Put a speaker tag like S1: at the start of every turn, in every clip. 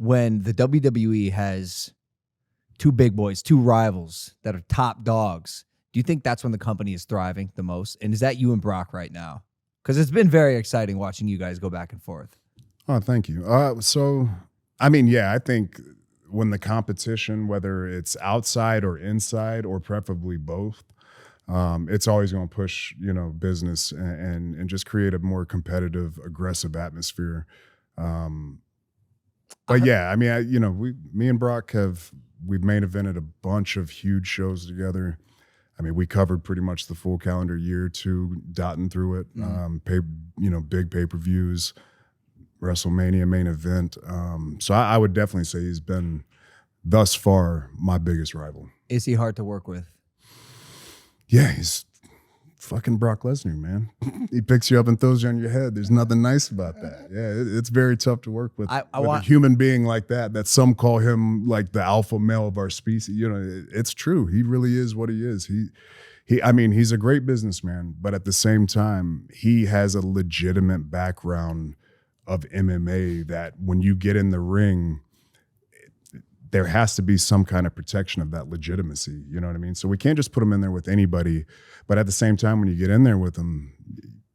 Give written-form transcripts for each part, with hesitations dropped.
S1: when the WWE has two big boys, two rivals that are top dogs, do you think that's when the company is thriving the most? And is that you and Brock right now? Because it's been very exciting watching you guys go back and forth.
S2: Oh, thank you. So, I mean, yeah, I think when the competition, whether it's outside or inside or preferably both, it's always going to push, business and just create a more competitive, aggressive atmosphere. But yeah, I mean, me and Brock we've main evented a bunch of huge shows together. I mean, we covered pretty much the full calendar year too, dotting through it. Big pay-per-views, WrestleMania main event. So I would definitely say he's been thus far my biggest rival.
S1: Is he hard to work with?
S2: Yeah, he's fucking Brock Lesnar, man. He picks you up and throws you on your head. There's nothing nice about that. Yeah, it's very tough to work with. A human being like that some call him like the alpha male of our species. It's true. He really is what he is. I mean, he's a great businessman, but at the same time, he has a legitimate background of MMA that when you get in the ring, there has to be some kind of protection of that legitimacy. You know what I mean? So we can't just put him in there with anybody. But at the same time, when you get in there with him,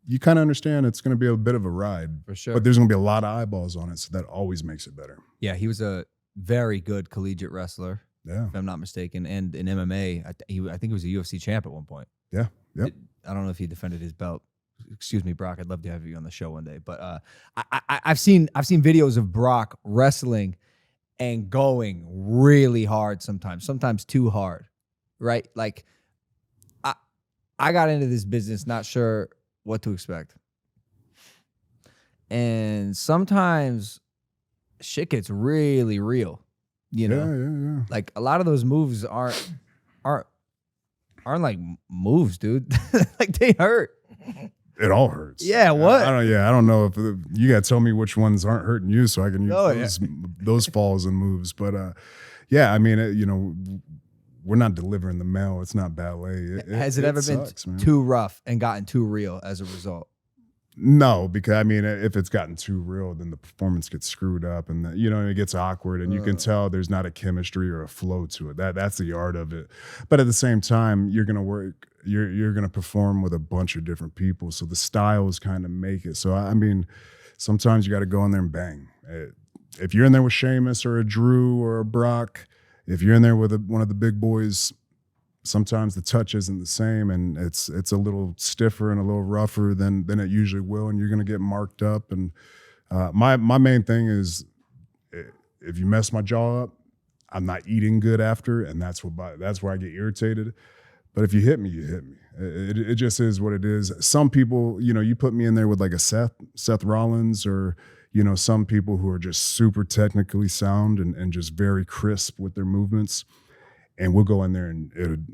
S2: you kind of understand it's going to be a bit of a ride. For sure. But there's going to be a lot of eyeballs on it. So that always makes it better.
S1: Yeah, he was a very good collegiate wrestler,
S2: if
S1: I'm not mistaken. And in MMA, I think he was a UFC champ at one point.
S2: Yeah. Yep.
S1: I don't know if he defended his belt. Excuse me, Brock. I'd love to have you on the show one day. But I've seen videos of Brock wrestling and going really hard sometimes too hard, right? Like, I got into this business not sure what to expect. And sometimes shit gets really real,
S2: Yeah.
S1: Like, a lot of those moves aren't like moves, dude. Like, they hurt.
S2: It all hurts.
S1: Yeah, what?
S2: I don't know if you got to tell me which ones aren't hurting you so I can use those falls and moves. But yeah, I mean, we're not delivering the mail. It's not ballet.
S1: Has it ever
S2: sucks,
S1: been
S2: man.
S1: too rough and gotten too real as a result?
S2: No, because I mean, if it's gotten too real, then the performance gets screwed up, and it gets awkward, and you can tell there's not a chemistry or a flow to it. That's the art of it. But at the same time, you're gonna work. You're gonna perform with a bunch of different people, so the styles kind of make it. So I mean, sometimes you got to go in there and bang. If you're in there with Sheamus or a Drew or a Brock, if you're in there with one of the big boys, sometimes the touch isn't the same, and it's a little stiffer and a little rougher than it usually will, and you're going to get marked up. And my main thing is, if you mess my jaw up, I'm not eating good after, and that's where I get irritated. But if you hit me, you hit me. It just is what it is. Some people, you put me in there with like a Seth Rollins or some people who are just super technically sound and just very crisp with their movements. And we'll go in there and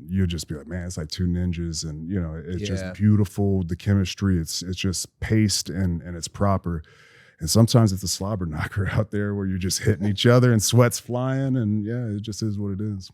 S2: you'll just be like, man, it's like two ninjas, and it's just beautiful. The chemistry, it's just paced and it's proper. And sometimes it's a slobber knocker out there where you're just hitting each other and sweat's flying, and yeah, it just is what it is.